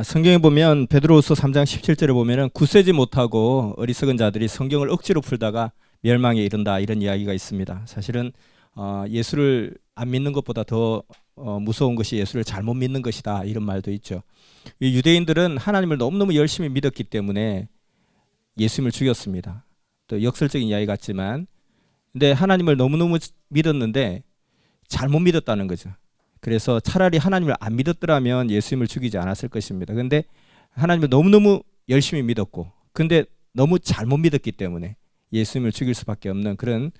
성경에 보면 베드로후서 3장 17절에 보면은 굳세지 못하고 어리석은 자들이 성경을 억지로 풀다가 멸망에 이른다, 이런 이야기가 있습니다. 사실은 예수를 안 믿는 것보다 더 무서운 것이 예수를 잘못 믿는 것이다, 이런 말도 있죠. 이 유대인들은 하나님을 너무너무 열심히 믿었기 때문에 예수님을 죽였습니다. 또 역설적인 이야기 같지만, 근데 하나님을 너무너무 믿었는데 잘못 믿었다는 거죠. 그래서 차라리 하나님을 안 믿었더라면 예수님을 죽이지 않았을 것입니다. 그런데 하나님을 너무너무 열심히 믿었고, 근데 너무 잘못 믿었기 때문에 예수님을 죽일 수밖에 없는 그런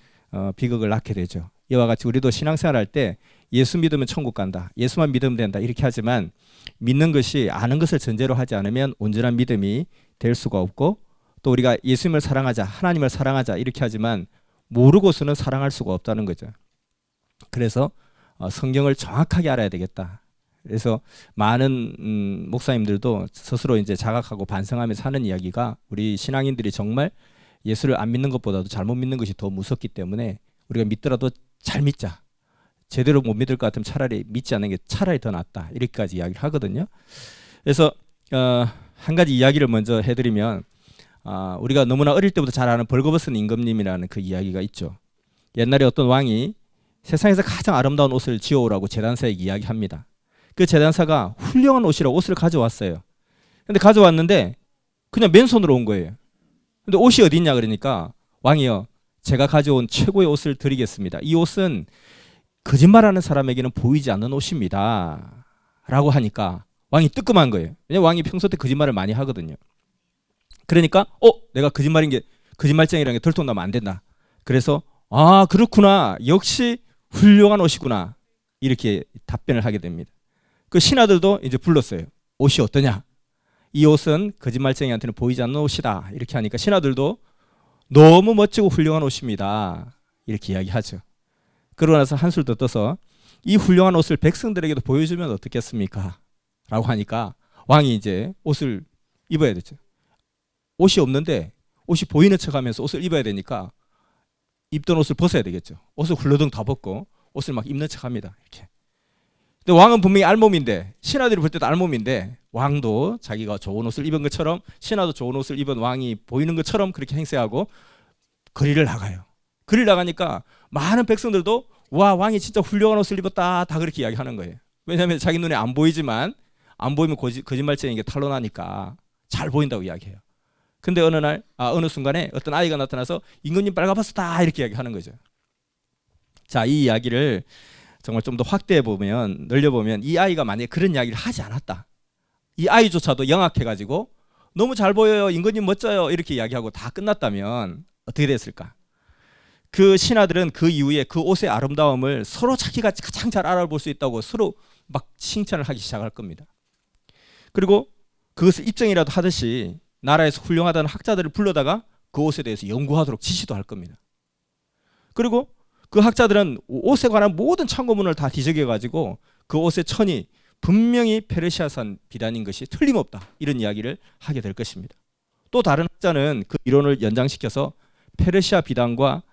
비극을 낳게 되죠. 이와 같이 우리도 신앙생활 할 때 예수 믿으면 천국 간다, 예수만 믿으면 된다, 이렇게 하지만 믿는 것이 아는 것을 전제로 하지 않으면 온전한 믿음이 될 수가 없고, 또 우리가 예수님을 사랑하자, 하나님을 사랑하자, 이렇게 하지만 모르고서는 사랑할 수가 없다는 거죠. 그래서 성경을 정확하게 알아야 되겠다. 그래서 많은 목사님들도 스스로 이제 자각하고 반성하면서 하는 이야기가, 우리 신앙인들이 정말 예수를 안 믿는 것보다도 잘못 믿는 것이 더 무섭기 때문에 우리가 믿더라도 잘 믿자. 제대로 못 믿을 것 같으면 차라리 믿지 않는 게 차라리 더 낫다, 이렇게까지 이야기를 하거든요. 그래서 한 가지 이야기를 먼저 해드리면, 우리가 너무나 어릴 때부터 잘 아는 벌거벗은 임금님이라는 그 이야기가 있죠. 옛날에 어떤 왕이 세상에서 가장 아름다운 옷을 지어오라고 제단사에게 이야기합니다. 그 제단사가 훌륭한 옷이라고 옷을 가져왔어요. 근데 가져왔는데 그냥 맨손으로 온 거예요. 근데 옷이 어디 있냐 그러니까, 왕이요, 제가 가져온 최고의 옷을 드리겠습니다. 이 옷은 거짓말하는 사람에게는 보이지 않는 옷입니다, 라고 하니까 왕이 뜨끔한 거예요. 왜냐면 왕이 평소 때 거짓말을 많이 하거든요. 그러니까 내가 거짓말쟁이라는 게 들통나면 안 된다. 그래서 그렇구나, 역시 훌륭한 옷이구나, 이렇게 답변을 하게 됩니다. 그 신하들도 이제 불렀어요. 옷이 어떠냐? 이 옷은 거짓말쟁이한테는 보이지 않는 옷이다, 이렇게 하니까 신하들도 너무 멋지고 훌륭한 옷입니다, 이렇게 이야기하죠. 그러고 나서 한술 더 떠서 이 훌륭한 옷을 백성들에게도 보여주면 어떻겠습니까? 라고 하니까 왕이 이제 옷을 입어야 되죠. 옷이 없는데 옷이 보이는 척하면서 옷을 입어야 되니까 입던 옷을 벗어야 되겠죠. 옷을 훌러덩 다 벗고 옷을 막 입는 척합니다. 이렇게. 근데 왕은 분명히 알몸인데, 신하들이 볼 때도 알몸인데, 왕도 자기가 좋은 옷을 입은 것처럼, 신하도 좋은 옷을 입은 왕이 보이는 것처럼 그렇게 행세하고 거리를 나가요. 거리를 나가니까 많은 백성들도 와, 왕이 진짜 훌륭한 옷을 입었다, 다 그렇게 이야기하는 거예요. 왜냐하면 자기 눈에 안 보이지만, 안 보이면 거짓말쟁이게 탄로나니까 잘 보인다고 이야기해요. 근데 어느 순간에 어떤 아이가 나타나서 임금님 빨가벗었다, 이렇게 이야기하는 거죠. 자, 이 이야기를 정말 좀 더 확대해 보면, 늘려보면, 이 아이가 만약에 그런 이야기를 하지 않았다, 이 아이조차도 영악해가지고 너무 잘 보여요, 임금님 멋져요, 이렇게 이야기하고 다 끝났다면 어떻게 됐을까? 그 신하들은 그 이후에 그 옷의 아름다움을 서로 자기가 가장 잘 알아볼 수 있다고 서로 막 칭찬을 하기 시작할 겁니다. 그리고 그것을 입증이라도 하듯이 나라에서 훌륭하다는 학자들을 불러다가 그 옷에 대해서 연구하도록 지시도 할 겁니다. 그리고 그 학자들은 옷에 관한 모든 참고문을 다 뒤적여가지고 그 옷의 천이 분명히 페르시아산 비단인 것이 틀림없다, 이런 이야기를 하게 될 것입니다. 또 다른 학자는 그 이론을 연장시켜서 페르시아 비단과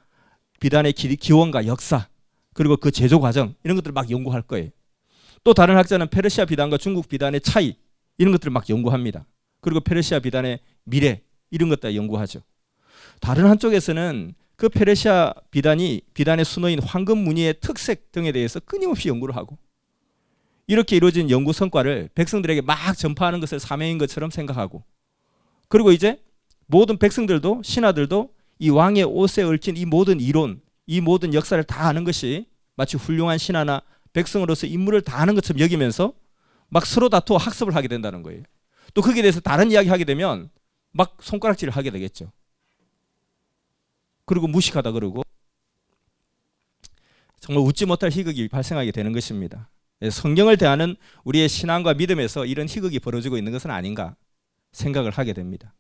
비단의 기원과 역사, 그리고 그 제조 과정, 이런 것들을 막 연구할 거예요. 또 다른 학자는 페르시아 비단과 중국 비단의 차이, 이런 것들을 막 연구합니다. 그리고 페르시아 비단의 미래, 이런 것들 연구하죠. 다른 한쪽에서는 그 페르시아 비단의 순호인 황금 무늬의 특색 등에 대해서 끊임없이 연구를 하고, 이렇게 이루어진 연구 성과를 백성들에게 막 전파하는 것을 사명인 것처럼 생각하고, 그리고 이제 모든 백성들도, 신하들도 이 왕의 옷에 얽힌 이 모든 이론, 이 모든 역사를 다 아는 것이 마치 훌륭한 신하나 백성으로서 임무를 다 아는 것처럼 여기면서 막 서로 다투어 학습을 하게 된다는 거예요. 또 거기에 대해서 다른 이야기 하게 되면 막 손가락질을 하게 되겠죠. 그리고 무식하다 그러고 정말 웃지 못할 희극이 발생하게 되는 것입니다. 성경을 대하는 우리의 신앙과 믿음에서 이런 희극이 벌어지고 있는 것은 아닌가 생각을 하게 됩니다.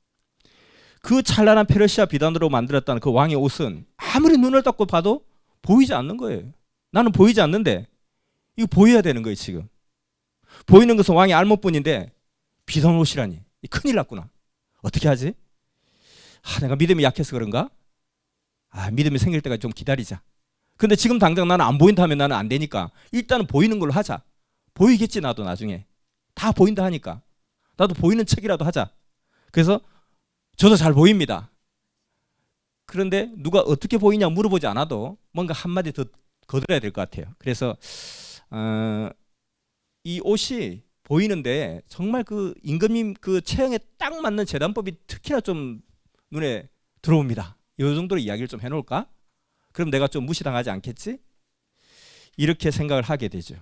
그 찬란한 페르시아 비단으로 만들었다는 그 왕의 옷은 아무리 눈을 닫고 봐도 보이지 않는 거예요. 나는 보이지 않는데 이거 보여야 되는 거예요. 지금 보이는 것은 왕의 알몸뿐인데 비단 옷이라니, 큰일 났구나. 어떻게 하지? 내가 믿음이 약해서 그런가? 믿음이 생길 때까지 좀 기다리자. 근데 지금 당장 나는 안 보인다 하면 나는 안 되니까 일단은 보이는 걸로 하자. 보이겠지, 나도 나중에. 다 보인다 하니까. 나도 보이는 척이라도 하자. 그래서 저도 잘 보입니다. 그런데 누가 어떻게 보이냐 물어보지 않아도 뭔가 한마디 더 거들어야 될 것 같아요. 그래서 이 옷이 보이는데 정말 그 임금님 그 체형에 딱 맞는 제단법이 특히나 좀 눈에 들어옵니다. 이 정도로 이야기를 좀 해놓을까? 그럼 내가 좀 무시당하지 않겠지? 이렇게 생각을 하게 되죠.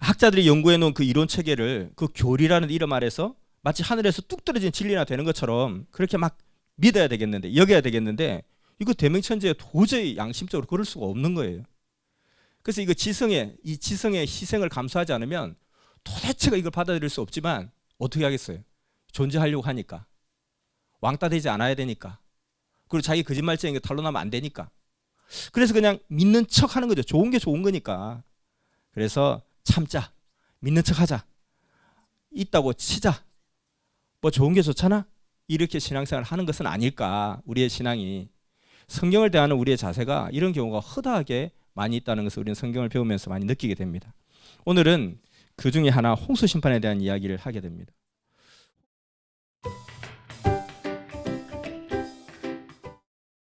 학자들이 연구해 놓은 그 이론 체계를 그 교리라는 이름 아래서 마치 하늘에서 뚝 떨어진 진리나 되는 것처럼 그렇게 막 믿어야 되겠는데, 여겨야 되겠는데, 이거 대명천지에 도저히 양심적으로 그럴 수가 없는 거예요. 그래서 이거 지성의 희생을 감수하지 않으면 도대체가 이걸 받아들일 수 없지만 어떻게 하겠어요? 존재하려고 하니까, 왕따 되지 않아야 되니까, 그리고 자기 거짓말쟁이가 탄로나면 안 되니까. 그래서 그냥 믿는 척 하는 거죠. 좋은 게 좋은 거니까. 그래서 참자, 믿는 척 하자, 있다고 치자, 뭐 좋은 게 좋잖아, 이렇게 신앙생활을 하는 것은 아닐까. 우리의 신앙이, 성경을 대하는 우리의 자세가 이런 경우가 허다하게 많이 있다는 것을 우리는 성경을 배우면서 많이 느끼게 됩니다. 오늘은 그 중에 하나, 홍수 심판에 대한 이야기를 하게 됩니다.